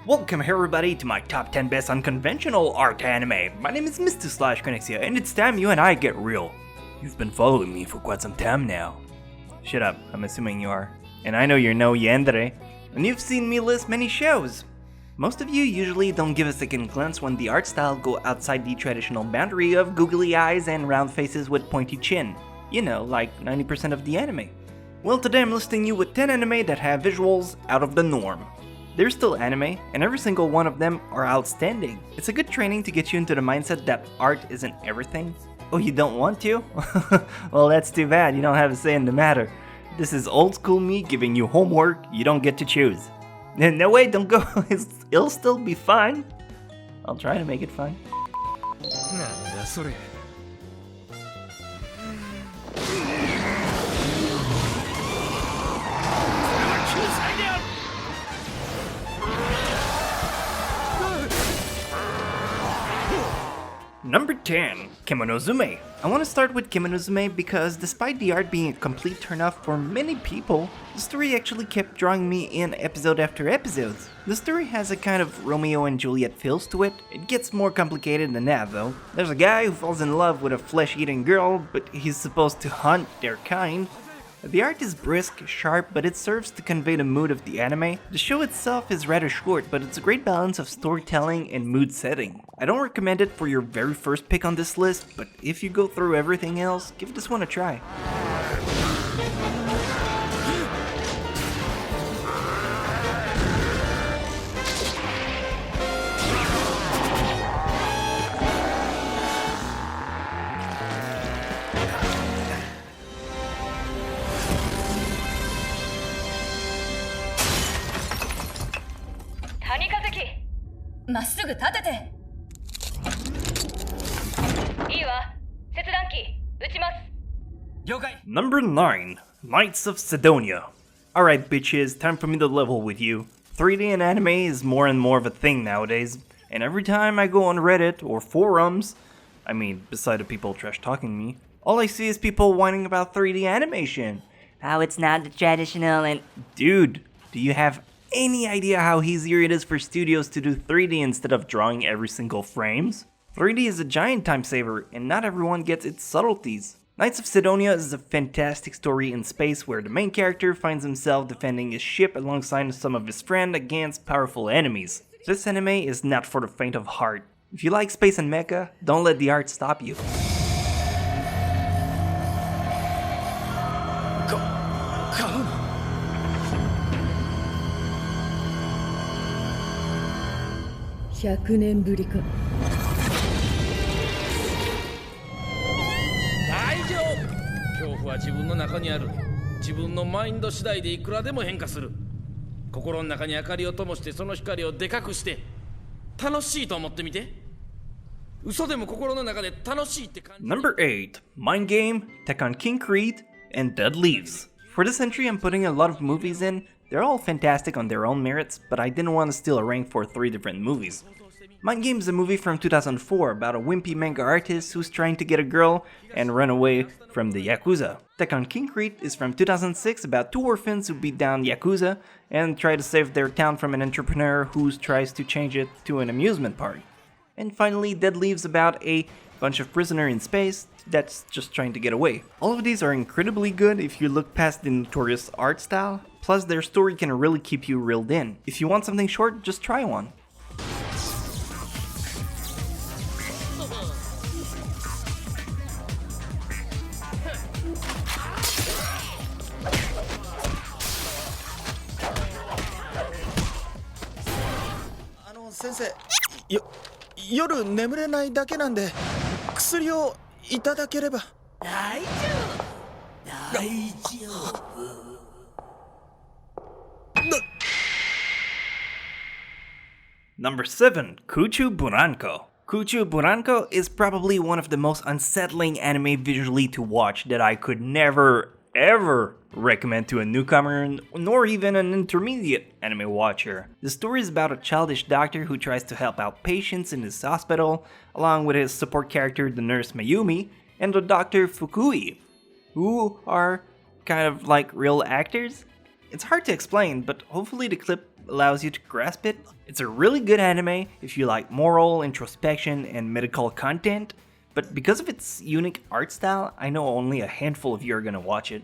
Welcome everybody to my top 10 best unconventional art anime. My name is Misty / Chronexia, and it's time you and I get real. You've been following me for quite some time now. Shut up, I'm assuming you are. And I know you're no yandere, and you've seen me list many shows. Most of you usually don't give a second glance when the art style go outside the traditional boundary of googly eyes and round faces with pointy chin. You know, like 90% of the anime. Well, today I'm listing you with 10 anime that have visuals out of the norm. They're still anime, and every single one of them are outstanding. It's a good training to get you into the mindset that art isn't everything. Oh, you don't want to? Well, that's too bad, you don't have a say in the matter. This is old school me giving you homework you don't get to choose. No way, don't go, it'll still be fun. I'll try to make it fun. Number 10, Kemonozume. I want to start with Kemonozume because despite the art being a complete turnoff for many people, the story actually kept drawing me in episode after episode. The story has a kind of Romeo and Juliet feels to it. It gets more complicated than that though. There's a guy who falls in love with a flesh-eating girl, but he's supposed to hunt their kind. The art is brisk, sharp, but it serves to convey the mood of the anime. The show itself is rather short, but it's a great balance of storytelling and mood setting. I don't recommend it for your very first pick on this list, but if you go through everything else, give this one a try. Number 9, Knights of Cydonia. Alright bitches, time for me to level with you. 3D in anime is more and more of a thing nowadays, and every time I go on Reddit or forums, I mean, beside the people trash talking me, all I see is people whining about 3D animation. How it's not the traditional and... Dude, do you have any idea how easier it is for studios to do 3D instead of drawing every single frames? 3D is a giant time saver, and not everyone gets its subtleties. Knights of Cydonia is a fantastic story in space where the main character finds himself defending his ship alongside some of his friends against powerful enemies. This anime is not for the faint of heart. If you like space and mecha, don't let the art stop you. Number 8, Mind Game, Tekken King Creed, and Dead Leaves. For this entry I'm putting a lot of movies in. They're all fantastic on their own merits, but I didn't want to steal a rank for 3 different movies. Mind Game is a movie from 2004 about a wimpy manga artist who's trying to get a girl and run away from the Yakuza. Tekken King Creed is from 2006 about 2 orphans who beat down Yakuza and try to save their town from an entrepreneur who tries to change it to an amusement park. And finally, Dead Leaves about a bunch of prisoners in space that's just trying to get away. All of these are incredibly good if you look past the notorious art style, plus their story can really keep you reeled in. If you want something short, just try one. Sensei, 夜眠れないだけなんで薬をいただければ。大丈夫。大丈夫。Number 7, Kuchu Buranko. Kuchu Buranko is probably one of the most unsettling anime visually to watch that I could never ever recommend to a newcomer, nor even an intermediate anime watcher. The story is about a childish doctor who tries to help out patients in his hospital, along with his support character, the nurse Mayumi, and the Dr. Fukui, who are kind of like real actors. It's hard to explain, but hopefully the clip allows you to grasp it. It's a really good anime if you like moral, introspection, and medical content, but because of its unique art style, I know only a handful of you are gonna watch it.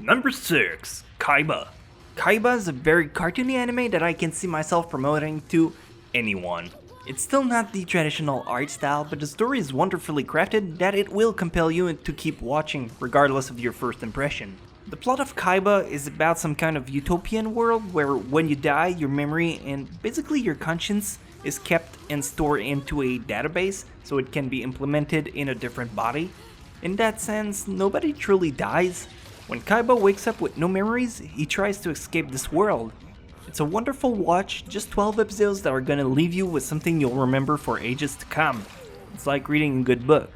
Number 6, Kaiba. Kaiba is a very cartoony anime that I can see myself promoting to anyone. It's still not the traditional art style, but the story is wonderfully crafted that it will compel you to keep watching regardless of your first impression. The plot of Kaiba is about some kind of utopian world where when you die, your memory and basically your conscience is kept and stored into a database so it can be implemented in a different body. In that sense, nobody truly dies. When Kaiba wakes up with no memories, he tries to escape this world. It's a wonderful watch, just 12 episodes that are gonna leave you with something you'll remember for ages to come. It's like reading a good book.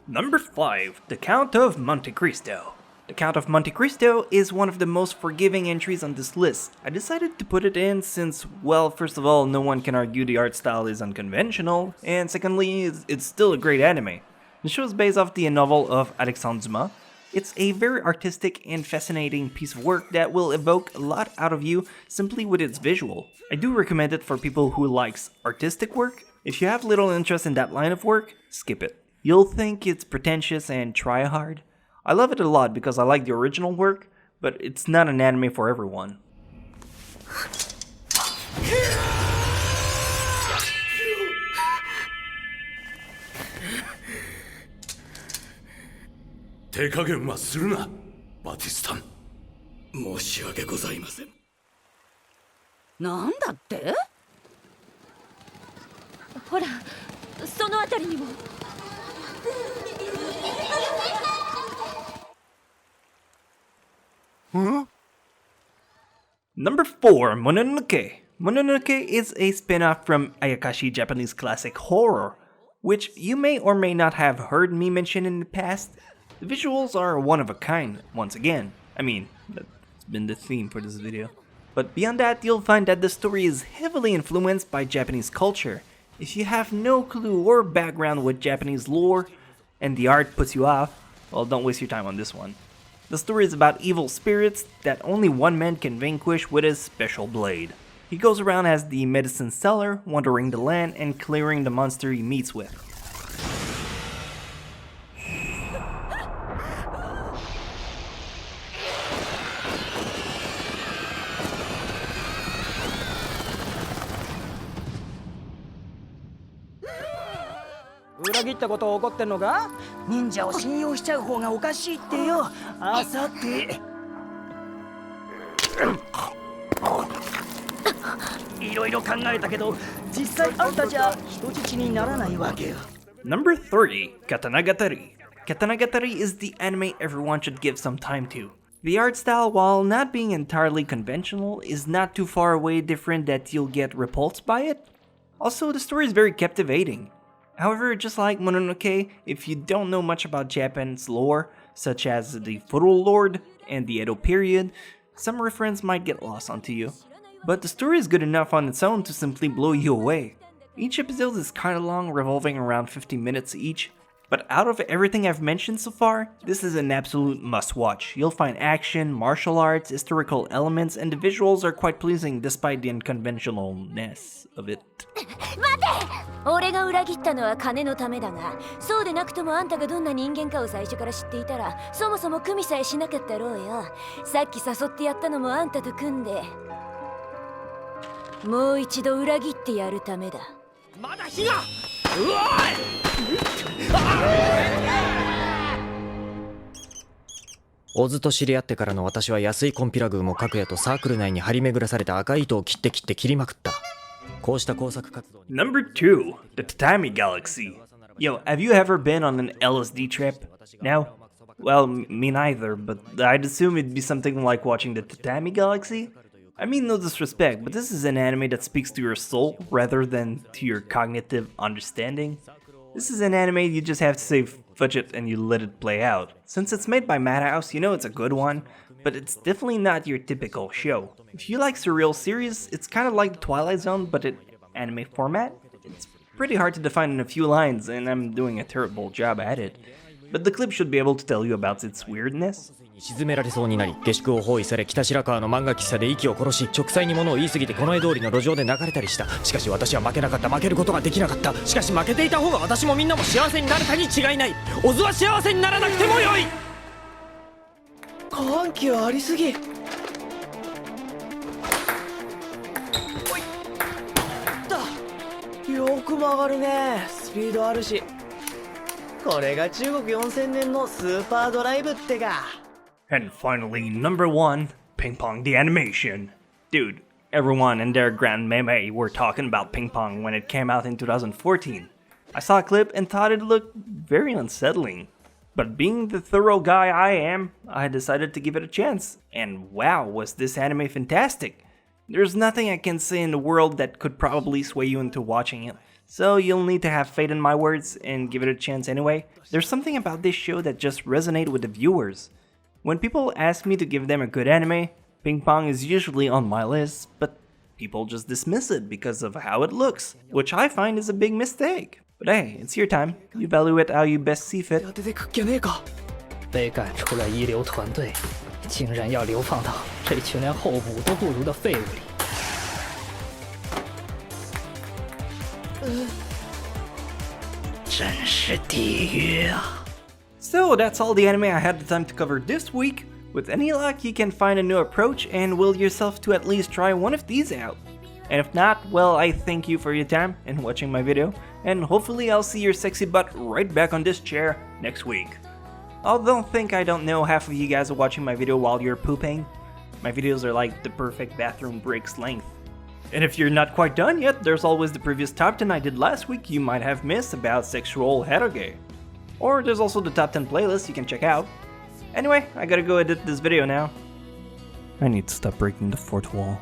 Number 5, The Count of Monte Cristo. The Count of Monte Cristo is one of the most forgiving entries on this list. I decided to put it in since, well, first of all, no one can argue the art style is unconventional, and secondly, it's still a great anime. The show is based off the novel of Alexandre Dumas. It's a very artistic and fascinating piece of work that will evoke a lot out of you simply with its visual. I do recommend it for people who likes artistic work. If you have little interest in that line of work, skip it. You'll think it's pretentious and try hard. I love it a lot because I like the original work, but it's not an anime for everyone. Number 4, Mononoke. Mononoke is a spin-off from Ayakashi Japanese classic horror, which you may or may not have heard me mention in the past. The visuals are one of a kind, once again. I mean, that's been the theme for this video. But beyond that, you'll find that the story is heavily influenced by Japanese culture. If you have no clue or background with Japanese lore, and the art puts you off, well, don't waste your time on this one. The story is about evil spirits that only one man can vanquish with his special blade. He goes around as the medicine seller, wandering the land and clearing the monster he meets with. Number 3, Katanagatari. Katanagatari is the anime everyone should give some time to. The art style, while not being entirely conventional, is not too far away different that you'll get repulsed by it. Also, the story is very captivating. However, just like Mononoke, if you don't know much about Japan's lore, such as the Feudal Lord and the Edo period, some reference might get lost onto you. But the story is good enough on its own to simply blow you away. Each episode is kinda long, revolving around 50 minutes each. But out of everything I've mentioned so far, this is an absolute must-watch. You'll find action, martial arts, historical elements, and the visuals are quite pleasing despite the unconventionalness of it. 待て！俺が裏切ったのは金のためだが、そうでなくともあんたがどんな人間かを最初から知っていたら、そもそも組みさえしなかったろうよ。さっき誘ってやったのもあんたと組んで、もう一度裏切ってやるためだ。まだ火が！オズと知り合ってからの私は安いコンピラ軍も各野とサークル内に張り巡らされた赤い糸を切りまくった。こうした工作活動に Number 2, the Tatami Galaxy. Yo, have you ever been on an LSD trip? No? Well, me neither, but I'd assume it'd be something like watching the Tatami Galaxy? I mean no disrespect, but this is an anime that speaks to your soul rather than to your cognitive understanding. This is an anime you just have to say fudge it and you let it play out. Since it's made by Madhouse, you know it's a good one, but it's definitely not your typical show. If you like surreal series, it's kind of like The Twilight Zone, but in anime format. It's pretty hard to define in a few lines, and I'm doing a terrible job at it. But the clip should be able to tell you about its weirdness. 沈められそうになり、下宿を包囲され、北白川の漫画喫茶で息を殺し、直裁に物を言い過ぎて近衛通りの路上で泣かれたりした。しかし私は負けなかった。負けることができなかった。しかし負けていた方が私もみんなも幸せになれたに違いない。オズは幸せにならなくてもよい。緩急ありすぎ。おいだ。よく曲がるね。スピードあるし。これが中国4000年のスーパードライブってか。And finally, number 1, Ping Pong the animation. Dude, everyone and their grandmeme were talking about Ping Pong when it came out in 2014. I saw a clip and thought it looked very unsettling. But being the thorough guy I am, I decided to give it a chance. And wow, was this anime fantastic. There's nothing I can say in the world that could probably sway you into watching it. So you'll need to have faith in my words and give it a chance anyway. There's something about this show that just resonates with the viewers. When people ask me to give them a good anime, Ping Pong is usually on my list, but people just dismiss it because of how it looks, which I find is a big mistake. But hey, it's your time. You value it how you best see fit. 出てくっけねえか。被赶出了一流团队，竟然要流放到这群连候补都不如的废物里。真是地狱啊！ So that's all the anime I had the time to cover this week. With any luck, you can find a new approach and will yourself to at least try one of these out. And if not, well, I thank you for your time and watching my video, and hopefully I'll see your sexy butt right back on this chair next week. Although think I don't know half of you guys are watching my video while you're pooping. My videos are like the perfect bathroom breaks length. And if you're not quite done yet, there's always the previous top 10 I did last week you might have missed about sexual eroge. Or there's also the top 10 playlist you can check out. Anyway, I gotta go edit this video now. I need to stop breaking the fourth wall.